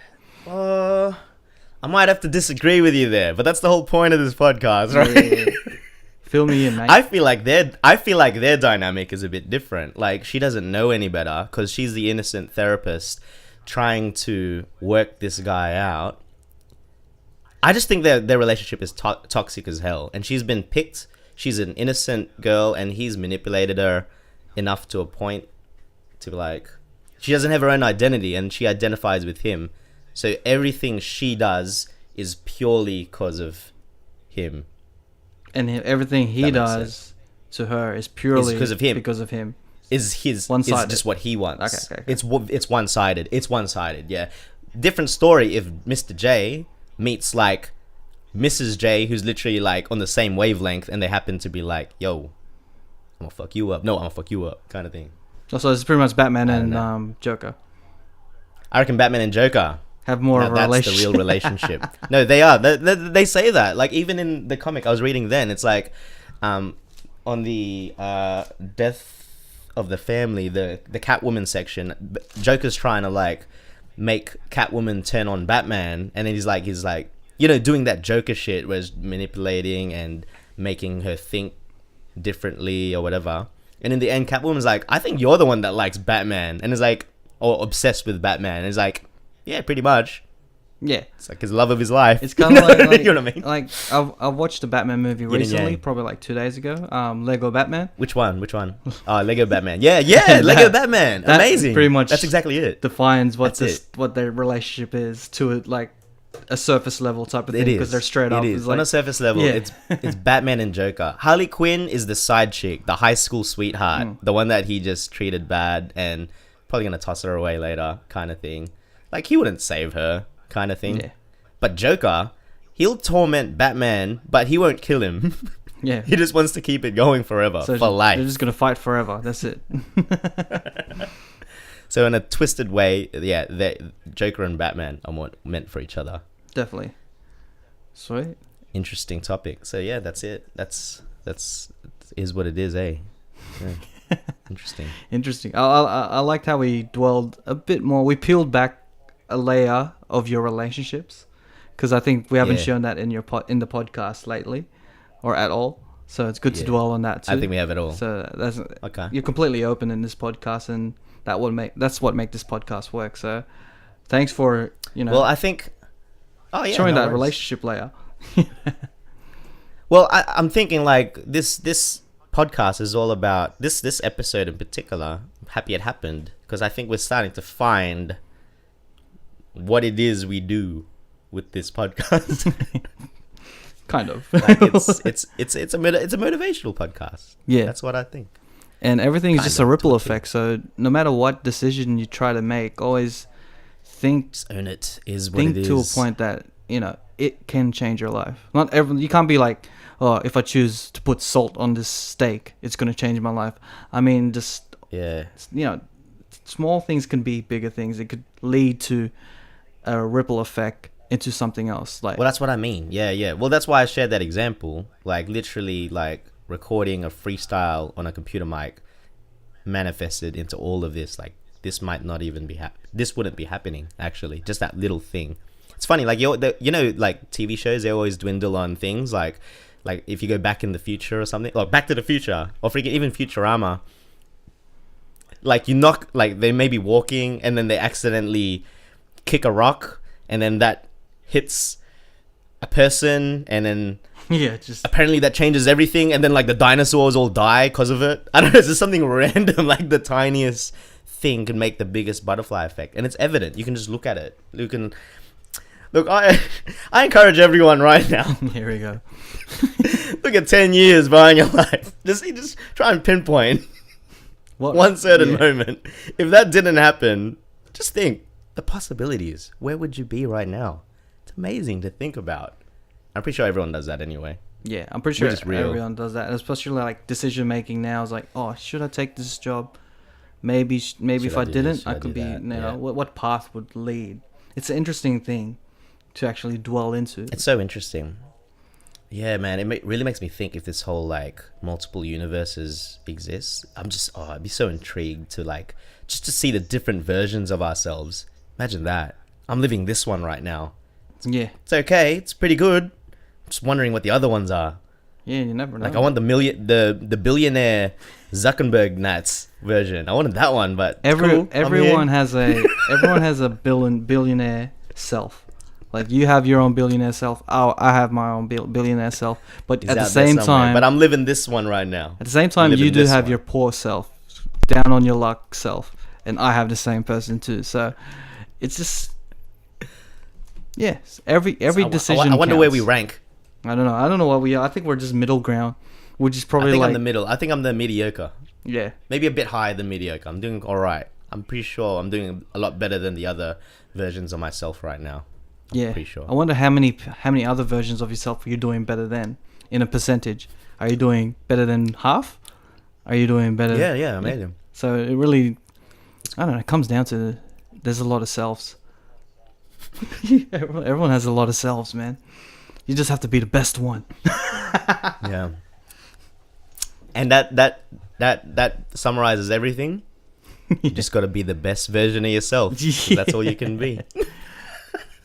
I might have to disagree with you there, but that's the whole point of this podcast, right? Yeah. Fill me in, mate. I feel like their dynamic is a bit different. Like, she doesn't know any better because she's the innocent therapist trying to work this guy out. I just think their relationship is toxic as hell, and she's been picked. She's an innocent girl, and he's manipulated her enough to a point to, like, she doesn't have her own identity, and she identifies with him. So everything she does is purely because of him. And everything he does to her is purely because of him. Is one-sided. Is just what he wants. Okay. It's one-sided. It's one-sided, yeah. Different story if Mr. J meets, like, Mrs. J, who's literally, like, on the same wavelength, and they happen to be like, yo, I'm gonna fuck you up. No, I'm gonna fuck you up, kind of thing. So it's pretty much Batman and Joker. I reckon Batman and Joker have more of a relationship. That's the real relationship. No, they are. They say that. Like, even in the comic I was reading then, it's like, on the death of the family, the Catwoman section, Joker's trying to, like, make Catwoman turn on Batman, and then he's like, doing that Joker shit where he's manipulating and making her think differently or whatever. And in the end, Catwoman's like, I think you're the one that likes Batman, and is like, or obsessed with Batman. And it's like, yeah, pretty much. Yeah, it's like his love of his life. It's kind of like you know what I mean? Like, I watched a Batman movie recently, probably like 2 days ago. Lego Batman. Which one? Oh, Lego Batman. Yeah, Lego Batman. Amazing. Pretty much. That's exactly it. Defines what their relationship is to it, like a surface level type of thing, because they're straight up. It is. Like, on a surface level, it's Batman and Joker. Harley Quinn is the side chick, the high school sweetheart, the one that he just treated bad and probably gonna toss her away later, kind of thing. Like, he wouldn't save her, kind of thing. Yeah. But Joker, he'll torment Batman, but he won't kill him. Yeah. He just wants to keep it going forever, for life. They're just gonna fight forever. That's it. So in a twisted way, Joker and Batman are meant for each other. Definitely. Sweet. Interesting topic. So yeah, that's it. That's is what it is, eh? Yeah. Interesting. I liked how we dwelled a bit more. We peeled back a layer of your relationships, because I think we haven't shown that in in the podcast lately, or at all. So it's good to dwell on that too. I think we have it all. So that's okay. You're completely open in this podcast, and that's what make this podcast work. So thanks for Well, I think. Oh yeah. Showing that relationship layer. Well, I'm thinking, like, this podcast is all about this episode in particular. happy it happened, because I think we're starting to find what it is we do with this podcast. Kind of. Like it's a motivational podcast. Yeah. That's what I think. And everything is Kind just of, a ripple to a T. effect. So no matter what decision you try to make, always think Just own it. Is what it is. to a point that, you know, it can change your life. Not every, you can't be like, oh, if I choose to put salt on this steak, it's going to change my life. I mean, just, Yeah. you know, small things can be bigger things. It could lead to a ripple effect into something else. Like, Well, that's what I mean. Yeah. Well, that's why I shared that example. Like, literally, like, recording a freestyle on a computer mic manifested into all of this. Like, this might not even be this wouldn't be happening, actually. Just that little thing. It's funny, like, you know, like, TV shows, they always dwindle on things. Like if you go Back in the Future or something, or Back to the Future, or freaking even Futurama. Like, they may be walking, and then they accidentally kick a rock, and then that hits a person, and then yeah, just apparently that changes everything, and then like the dinosaurs all die because of it. I don't know, it's just something random, like the tiniest thing can make the biggest butterfly effect, and it's evident. You can just look at it. You can look. I encourage everyone right now. here we go. Look at 10 years behind your life. Just try and pinpoint What? one certain Yeah. moment. If that didn't happen, just think the possibilities. Where would you be right now? It's amazing to think about. I'm pretty sure everyone does that anyway. Yeah, I'm pretty sure Which is real. everyone does that, and especially like decision making now is like, oh, should I take this job? Maybe Should if I I do didn't, this? I Should I could do be. that? You know, Yeah. what path would lead? It's an interesting thing to actually dwell into. It's so interesting. Yeah, man, it really makes me think if this whole like multiple universes exists. I'd be so intrigued to like just to see the different versions of ourselves. Imagine that. I'm living this one right now. Yeah, It's okay. It's pretty good. I'm just wondering what the other ones are. yeah, you never know. Like I want the billionaire Zuckerberg Natz version. I wanted that one, but it's cool. Everyone has a billionaire self. Like you have your own billionaire self. Oh, I have my own billionaire self. But at the same time, but I'm living this one right now. at the same time, living you do this have one. your poor self, down on your luck self, and I have the same person too. So it's just, yes, every So decision. I wonder where we counts. rank. I don't know what we are. I think we're just middle ground, which is probably I think like I'm the middle. I think I'm the mediocre. yeah. Maybe a bit higher than mediocre. I'm doing all right. I'm pretty sure I'm doing a lot better than the other versions of myself right now. Yeah, pretty sure. I wonder how many other versions of yourself you're doing better than in a percentage. Are you doing better than half? Are you doing better? Yeah, amazing. So it really, I don't know. It comes down to there's a lot of selves. Everyone has a lot of selves, man. You just have to be the best one. Yeah. And that summarizes everything. You just got to be the best version of yourself. 'Cause that's all you can be.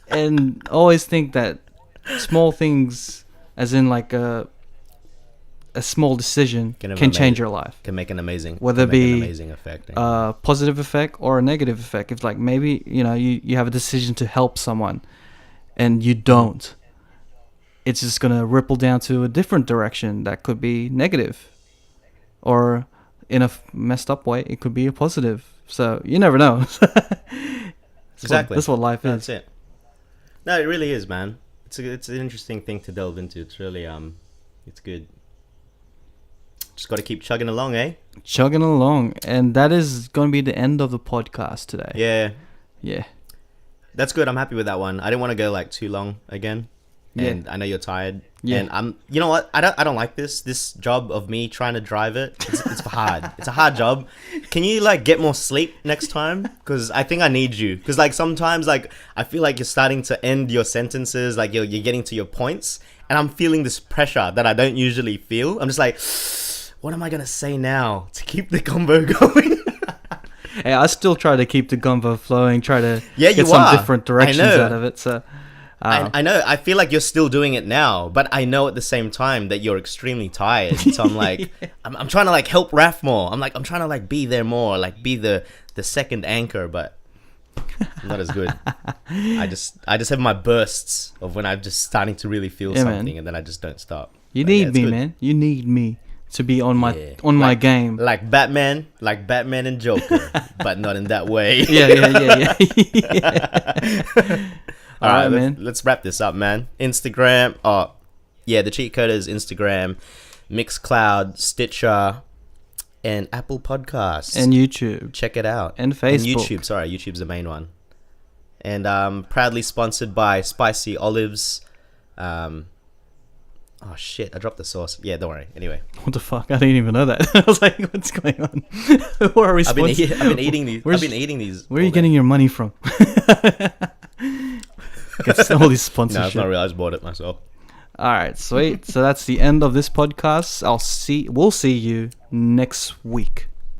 And always think that small things, as in like a small decision, can change your life. Can make an amazing, Whether it can make an be amazing effect. Positive effect or a negative effect. If like maybe you have a decision to help someone, and you don't, it's just gonna ripple down to a different direction that could be negative, or in a messed up way, it could be a positive. So you never know. Exactly. That's what life That's is. it. No, it really is, man. It's an interesting thing to delve into. It's really it's good. Just got to keep chugging along, eh? Chugging along, and that is gonna be the end of the podcast today. Yeah, that's good. I'm happy with that one. I didn't want to go like too long again. Yeah. And I know you're tired. Yeah. And you know what? I don't like this job of me trying to drive it. It's hard. It's a hard job. Can you like get more sleep next time? Because I think I need you. Because like sometimes like I feel like you're starting to end your sentences. Like you're getting to your points, and I'm feeling this pressure that I don't usually feel. I'm just like, what am I gonna say now to keep the combo going? Hey, I still try to keep the gumbo flowing. Try to Yeah, get you some are. different directions I know. out of it. So. I know. I feel like you're still doing it now, but I know at the same time that you're extremely tired. So I'm like, I'm trying to like help Raf more. I'm trying to like be there more, like be the second anchor, but I'm not as good. I just have my bursts of when I'm just starting to really feel Yeah, something, man. and then I just don't stop. You But yeah, need it's me, good. man. You need me. to be on my Yeah. my game. Like Batman and Joker, but not in that way. Yeah. All right, man. let's wrap this up, man. Instagram, the Cheatcoders Instagram, Mixcloud, Stitcher, and Apple Podcasts. And YouTube. Check it out. And Facebook. And YouTube, sorry, YouTube's the main one. And proudly sponsored by Spicy Olives. Oh shit, I dropped the sauce. Yeah, don't worry. Anyway. What the fuck? I didn't even know that. I was like, what's going on? Who are we I've been sponsored? eating these. I've been eating these. Where are you getting your money from? Gets all these sponsorship. No, it's not real. I just bought it myself. All right, sweet. So that's the end of this podcast. We'll see you next week.